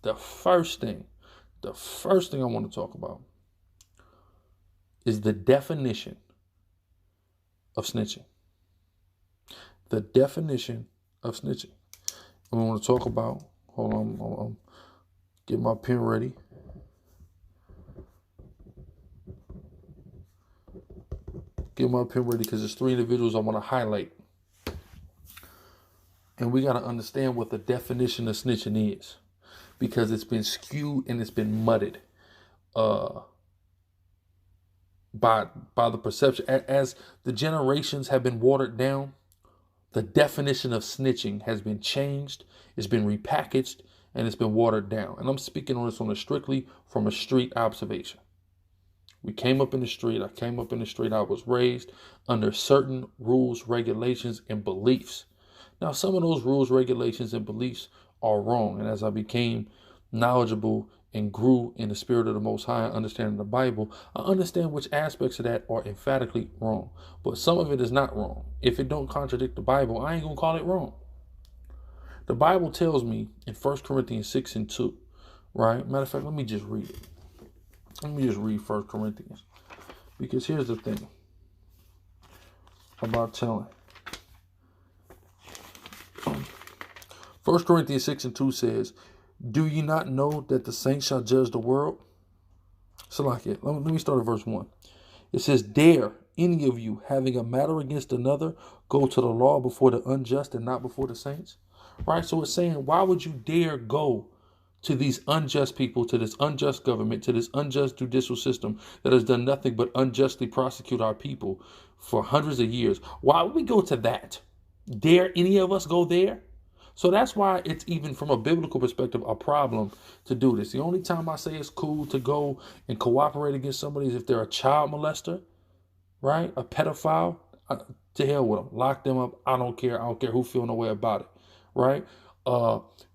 the first thing I want to talk about is the definition of snitching. The definition of snitching. And we want to talk about, hold on, get my pen ready. Get my pen ready because there's 3 individuals I want to highlight. And we got to understand what the definition of snitching is, because it's been skewed and it's been mudded by the perception. As the generations have been watered down, the definition of snitching has been changed, it's been repackaged, and it's been watered down. And I'm speaking on this strictly from a street observation. We came up in the street. I came up in the street. I was raised under certain rules, regulations, and beliefs. Now, some of those rules, regulations, and beliefs are wrong. And as I became knowledgeable and grew in the spirit of the Most High, understanding the Bible, I understand which aspects of that are emphatically wrong. But some of it is not wrong. If it don't contradict the Bible, I ain't going to call it wrong. The Bible tells me in 1 Corinthians 6:2, right? Matter of fact, let me just read it. Let me just read 1 Corinthians. Because here's the thing about telling. 1 Corinthians 6:2 says, do ye not know that the saints shall judge the world? So like it. Let me start at verse 1. It says, dare any of you, having a matter against another, go to the law before the unjust and not before the saints? Right? So it's saying, why would you dare go to these unjust people, to this unjust government, to this unjust judicial system that has done nothing but unjustly prosecute our people for hundreds of years? Why would we go to that? Dare any of us go there? So that's why it's, even from a biblical perspective, a problem to do this. The only time I say it's cool to go and cooperate against somebody is if they're a child molester, right? A pedophile. To hell with them. Lock them up. I don't care. I don't care who feel no way about it, right?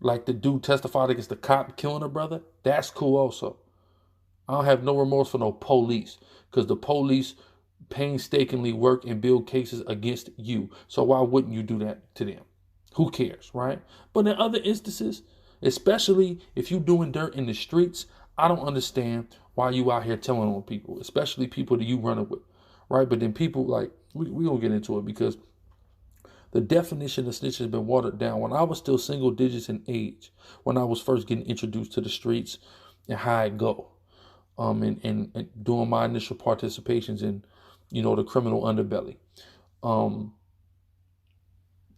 Like the dude testified against the cop killing a brother. That's cool also. I don't have no remorse for no police, because the police painstakingly work and build cases against you. So why wouldn't you do that to them? Who cares, right? But in other instances, especially if you're doing dirt in the streets, I don't understand why you out here telling on people, especially people that you running with, right? But then people like, we don't get into it because the definition of snitch has been watered down. When I was still single digits in age, when I was first getting introduced to the streets and how I go, and doing my initial participations in, the criminal underbelly,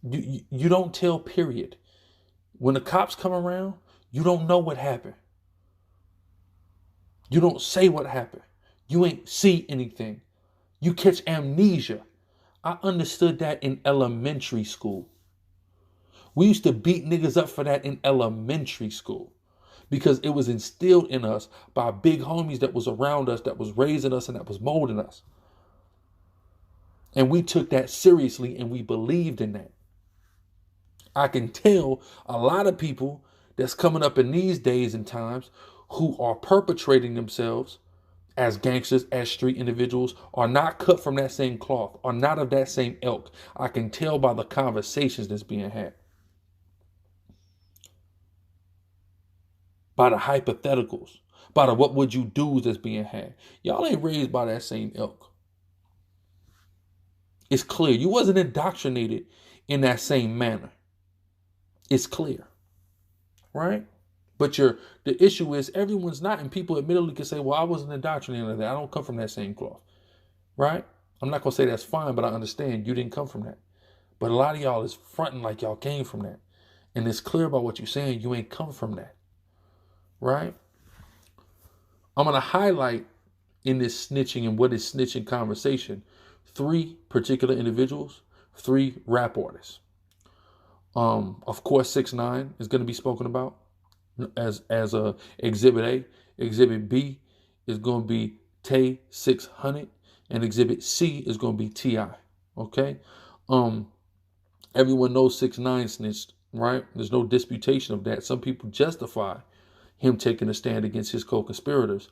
you don't tell, period. When the cops come around, you don't know what happened. You don't say what happened. You ain't see anything. You catch amnesia. I understood that in elementary school. We used to beat niggas up for that in elementary school because it was instilled in us by big homies that was around us, that was raising us, and that was molding us. And we took that seriously and we believed in that. I can tell a lot of people that's coming up in these days and times who are perpetrating themselves as gangsters, as street individuals, are not cut from that same cloth, are not of that same ilk. I can tell by the conversations that's being had, by the hypotheticals, by the what would you do's that's being had. Y'all ain't raised by that same ilk. It's clear. You wasn't indoctrinated in that same manner. It's clear, right? But the issue is everyone's not, and people admittedly can say, well, I wasn't indoctrinated in that. I don't come from that same cloth, right? I'm not going to say that's fine, but I understand you didn't come from that. But a lot of y'all is fronting like y'all came from that. And it's clear by what you're saying, you ain't come from that, right? I'm going to highlight in this snitching and what is snitching conversation 3 particular individuals, 3 rap artists. Of course, 6ix9ine is going to be spoken about as a Exhibit A. Exhibit B is going to be TAY600, and Exhibit C is going to be T.I. Okay. Everyone knows 6ix9ine snitched, right? There's no disputation of that. Some people justify him taking a stand against his co-conspirators.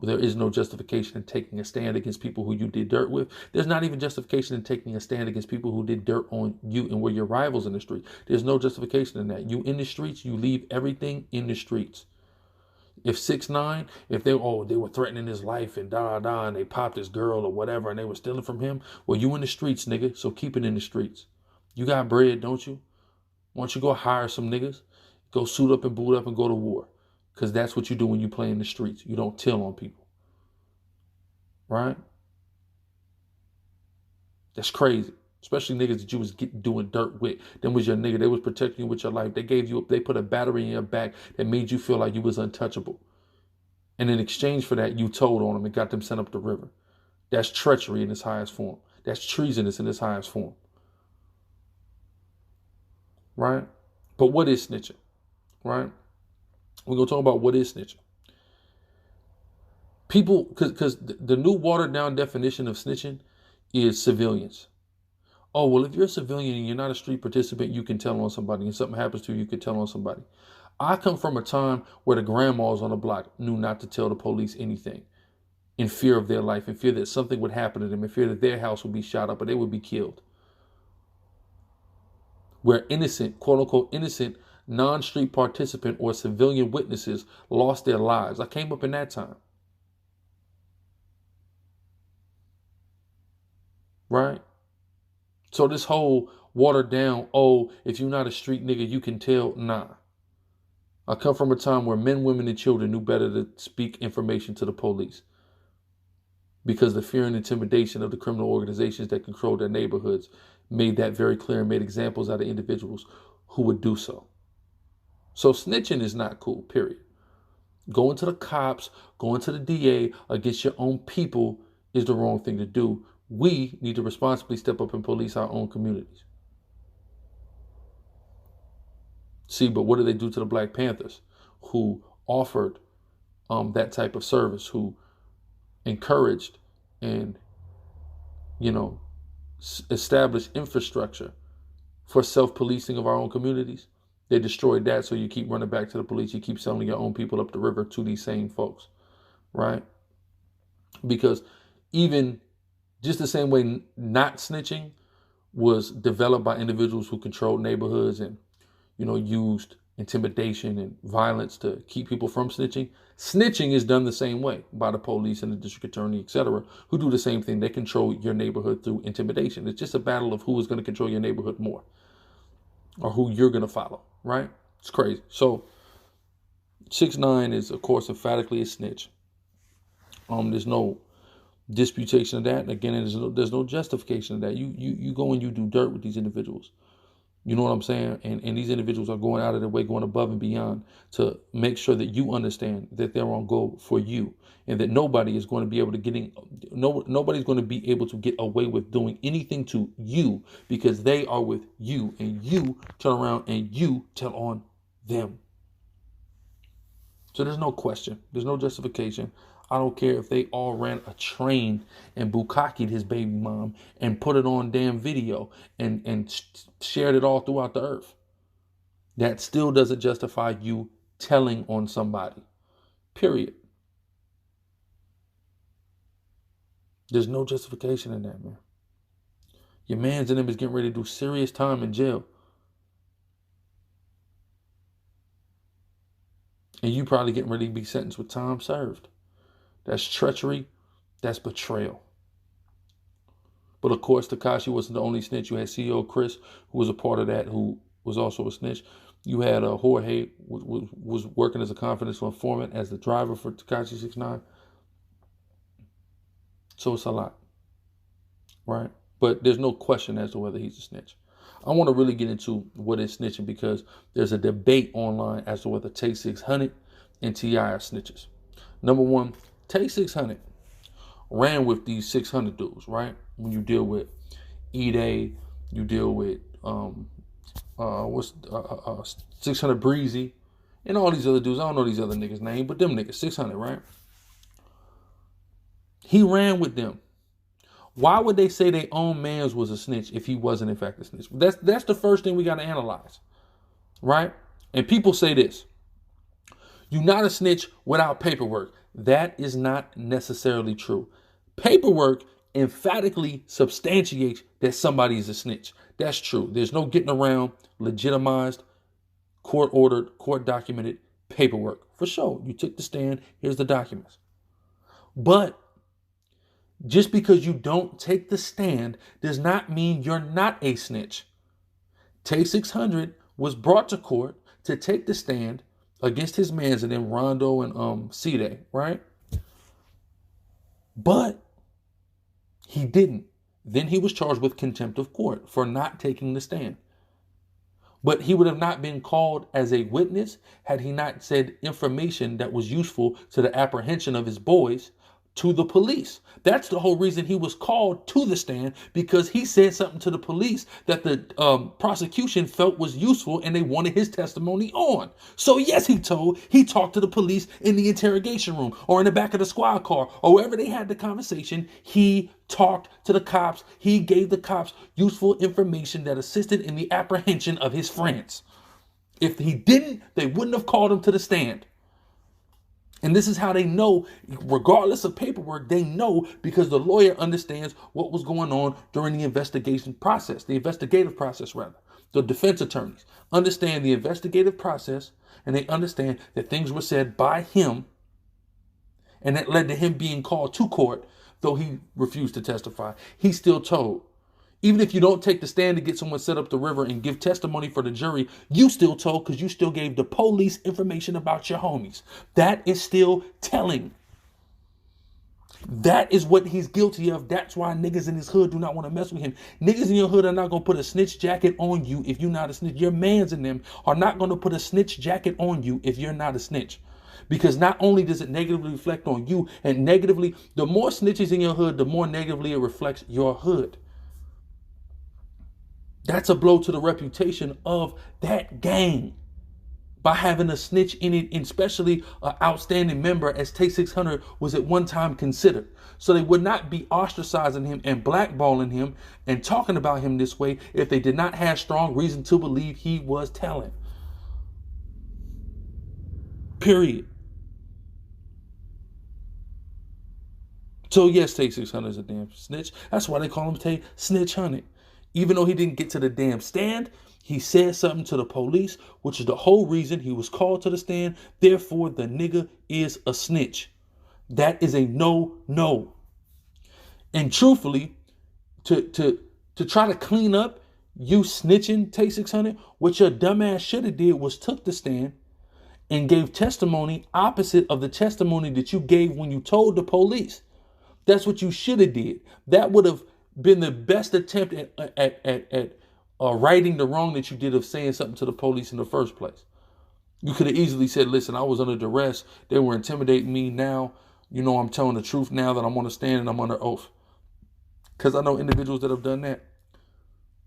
There is no justification in taking a stand against people who you did dirt with. There's not even justification in taking a stand against people who did dirt on you and were your rivals in the street. There's no justification in that. You in the streets, you leave everything in the streets. If 6ix9ine, if they were threatening his life and and they popped his girl or whatever and they were stealing from him, well, you in the streets, nigga, so keep it in the streets. You got bread, don't you? Why don't you go hire some niggas, go suit up and boot up and go to war? Because that's what you do when you play in the streets. You don't tell on people. Right? That's crazy. Especially niggas that you was doing dirt with. Them was your nigga. They was protecting you with your life. They gave you, they put a battery in your back that made you feel like you was untouchable. And in exchange for that, you told on them and got them sent up the river. That's treachery in its highest form. That's treasonous in its highest form. Right? But what is snitching? Right? We're going to talk about what is snitching. People, because the new watered down definition of snitching is civilians. Oh, well, if you're a civilian and you're not a street participant, you can tell on somebody. And something happens to you, you can tell on somebody. I come from a time where the grandmas on the block knew not to tell the police anything in fear of their life, in fear that something would happen to them, in fear that their house would be shot up or they would be killed. Where innocent, quote unquote, innocent, non-street participant or civilian witnesses lost their lives. I came up in that time. Right? So this whole watered down, oh, if you're not a street nigga, you can tell. Nah. I come from a time where men, women, and children knew better to speak information to the police because the fear and intimidation of the criminal organizations that control their neighborhoods made that very clear and made examples out of individuals who would do so. So snitching is not cool, period. Going to the cops, going to the DA against your own people is the wrong thing to do. We need to responsibly step up and police our own communities. See, but what do they do to the Black Panthers who offered that type of service, who encouraged and, established infrastructure for self-policing of our own communities? They destroyed that, so you keep running back to the police. You keep selling your own people up the river to these same folks, right? Because even just the same way not snitching was developed by individuals who controlled neighborhoods and, used intimidation and violence to keep people from snitching. Snitching is done the same way by the police and the district attorney, etc., who do the same thing. They control your neighborhood through intimidation. It's just a battle of who is going to control your neighborhood more or who you're going to follow, right? It's crazy. So 6ix9ine is, of course, emphatically a snitch. There's no disputation of that. And again, there's no justification of that. You go and you do dirt with these individuals. You know what I'm saying? And these individuals are going out of their way, going above and beyond to make sure that you understand that they're on go for you and that nobody is going to be able to nobody's going to be able to get away with doing anything to you because they are with you and you turn around and you tell on them. So there's no question. There's no justification. I don't care if they all ran a train and bukkakied his baby mom and put it on damn video and shared it all throughout the earth. That still doesn't justify you telling on somebody. Period. There's no justification in that, man. Your mans and them is getting ready to do serious time in jail. And you probably getting ready to be sentenced with time served. That's treachery. That's betrayal. But of course, Tekashi wasn't the only snitch. You had CEO Chris, who was a part of that, who was also a snitch. You had Jorge, was working as a confidential informant as the driver for Tekashi 6ix9ine. So it's a lot, right? But there's no question as to whether he's a snitch. I want to really get into what is snitching because there's a debate online as to whether TREY and T.I are snitches. Number one, TREY ran with these 600 dudes, right? When you deal with E-Day, you deal with 600 Breezy, and all these other dudes. I don't know these other niggas' name, but them niggas, 600, right? He ran with them. Why would they say their own mans was a snitch if he wasn't in fact a snitch? That's the first thing we got to analyze, right? And people say this: you're not a snitch without paperwork. That is not necessarily true. Paperwork emphatically substantiates that somebody is a snitch. That's true. There's no getting around legitimized, court-ordered, court-documented paperwork. For sure, you took the stand, here's the documents. But just because you don't take the stand does not mean you're not a snitch. TAY600 was brought to court to take the stand against his mans and then Rondo and C-Day, right? But he didn't. Then he was charged with contempt of court for not taking the stand. But he would have not been called as a witness had he not said information that was useful to the apprehension of his boys to the police. That's the whole reason he was called to the stand, because he said something to the police that the prosecution felt was useful and they wanted his testimony on. So yes, he talked to the police in the interrogation room or in the back of the squad car or wherever they had the conversation. He talked to the cops. He gave the cops useful information that assisted in the apprehension of his friends. If he didn't, they wouldn't have called him to the stand. And this is how they know, regardless of paperwork, they know because the lawyer understands what was going on during the investigation process, the investigative process rather. The defense attorneys understand the investigative process, and they understand that things were said by him, and that led to him being called to court, though he refused to testify. He's still told. Even if you don't take the stand to get someone set up the river and give testimony for the jury, you still told because you still gave the police information about your homies. That is still telling. That is what he's guilty of. That's why niggas in his hood do not want to mess with him. Niggas in your hood are not going to put a snitch jacket on you if you're not a snitch. Your mans in them are not going to put a snitch jacket on you if you're not a snitch. Because not only does it negatively reflect on you, and negatively, the more snitches in your hood, the more negatively it reflects your hood. That's a blow to the reputation of that gang by having a snitch in it, especially an outstanding member as TAY600 was at one time considered. So they would not be ostracizing him and blackballing him and talking about him this way if they did not have strong reason to believe he was telling. Period. So yes, TAY600 is a damn snitch. That's why they call him Tay Snitch Hunted. Even though he didn't get to the damn stand, he said something to the police, which is the whole reason he was called to the stand. Therefore, the nigga is a snitch. That is a no. And truthfully, to try to clean up you snitching TAY600, what your dumbass should have did was took the stand and gave testimony opposite of the testimony that you gave when you told the police. That's what you should have did. That would have been the best attempt at righting the wrong that you did of saying something to the police in the first place. You could have easily said, listen, I was under duress. They were intimidating me. Now, you know, I'm telling the truth now that I'm on the stand and I'm under oath. Because I know individuals that have done that.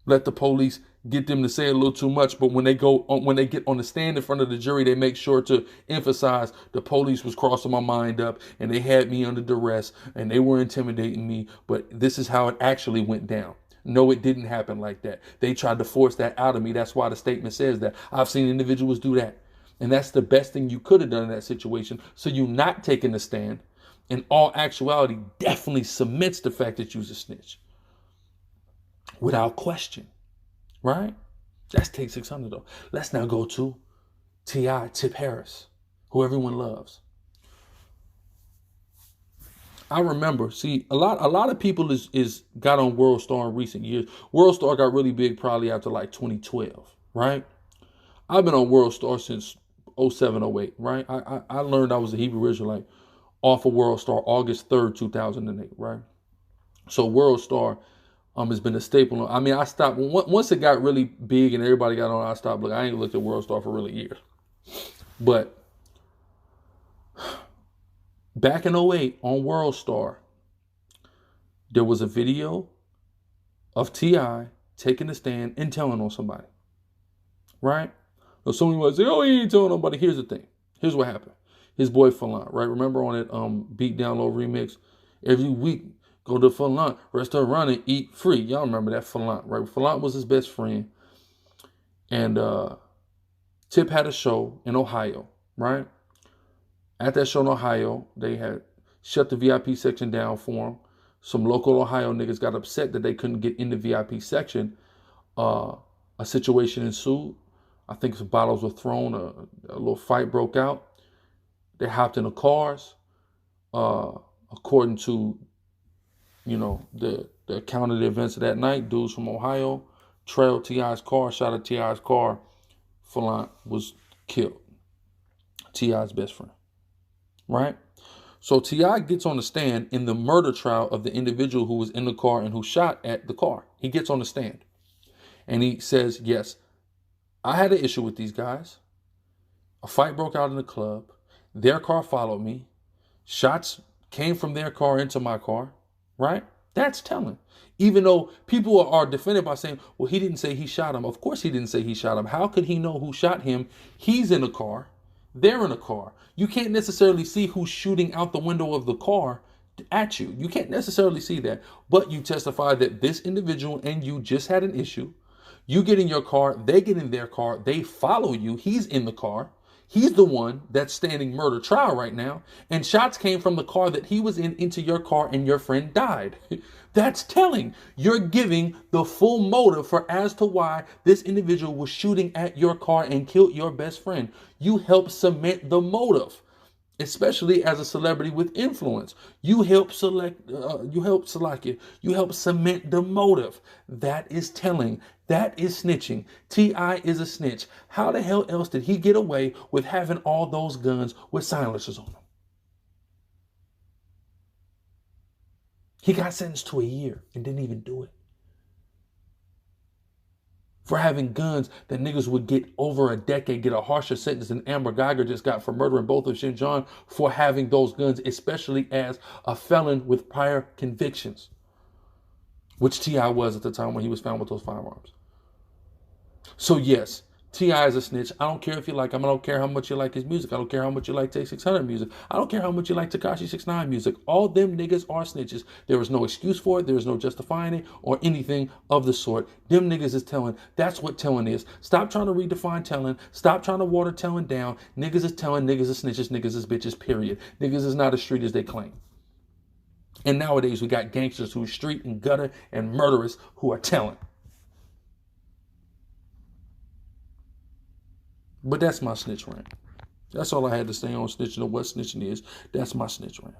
Let the police get them to say a little too much, but when they get on the stand in front of the jury, they make sure to emphasize the police was crossing my mind up and they had me under duress and they were intimidating me, but this is how it actually went down. No, it didn't happen like that. They tried to force that out of me. That's why the statement says that. I've seen individuals do that. And that's the best thing you could have done in that situation. So you not taking the stand, in all actuality, definitely cements the fact that you was a snitch. Without question, right? That's TAY600 though. Let's now go to T.I, Tip Harris, who everyone loves. I remember, see, a lot of people got on World Star in recent years. World Star got really big probably after like 2012, right? I've been on World Star since 07, 08, right? I learned I was a Hebrew Israelite off of World Star August 3rd, 2008, right? So World Star has been a staple. I mean, I stopped once it got really big and everybody got on. I stopped. Look, I ain't looked at World Star for really years. But back in 08 on World Star, there was a video of T.I taking a stand and telling on somebody, right? So someone might say, "Oh, he ain't telling nobody." Here's the thing. Here's what happened. His boy Falan, right? Remember on that Beat Down Low remix, every week. Go to Falan, restaurant and eat free. Y'all remember that Falan, right? Falan was his best friend. And Tip had a show in Ohio, right? At that show in Ohio, they had shut the VIP section down for him. Some local Ohio niggas got upset that they couldn't get in the VIP section. A situation ensued. I think some bottles were thrown. A little fight broke out. They hopped in the cars. According to, the account of the events of that night, dudes from Ohio trailed T.I.'s car, shot at T.I.'s car. Falant was killed. T.I.'s best friend. Right? So T.I. gets on the stand in the murder trial of the individual who was in the car and who shot at the car. He gets on the stand. And he says, yes, I had an issue with these guys. A fight broke out in the club. Their car followed me. Shots came from their car into my car. Right? That's telling. Even though people are defended by saying, well, he didn't say he shot him. Of course he didn't say he shot him. How could he know who shot him? He's in a car. They're in a car. You can't necessarily see who's shooting out the window of the car at you. You can't necessarily see that. But you testify that this individual and you just had an issue. You get in your car. They get in their car. They follow you. He's in the car. He's the one that's standing murder trial right now. And shots came from the car that he was in into your car and your friend died. That's telling. You're giving the full motive for as to why this individual was shooting at your car and killed your best friend. You help cement the motive, especially as a celebrity with influence. You help cement the motive. That is telling. That is snitching. T.I. is a snitch. How the hell else did he get away with having all those guns with silencers on them? He got sentenced to a year and didn't even do it. For having guns that niggas would get over a decade, get a harsher sentence than Amber Geiger just got for murdering both of Xinjiang for having those guns, especially as a felon with prior convictions, which T.I. was at the time when he was found with those firearms. So yes, T.I. is a snitch. I don't care if you like him. I don't care how much you like his music. I don't care how much you like TAY600 music. I don't care how much you like Tekashi 6ix9ine music. All them niggas are snitches. There is no excuse for it. There is no justifying it or anything of the sort. Them niggas is telling. That's what telling is. Stop trying to redefine telling. Stop trying to water telling down. Niggas is telling. Niggas is snitches. Niggas is bitches, period. Niggas is not as street as they claim. And nowadays we got gangsters who are street and gutter and murderers who are telling. But that's my snitch rant. That's all I had to say on snitching or what snitching is. That's my snitch rant.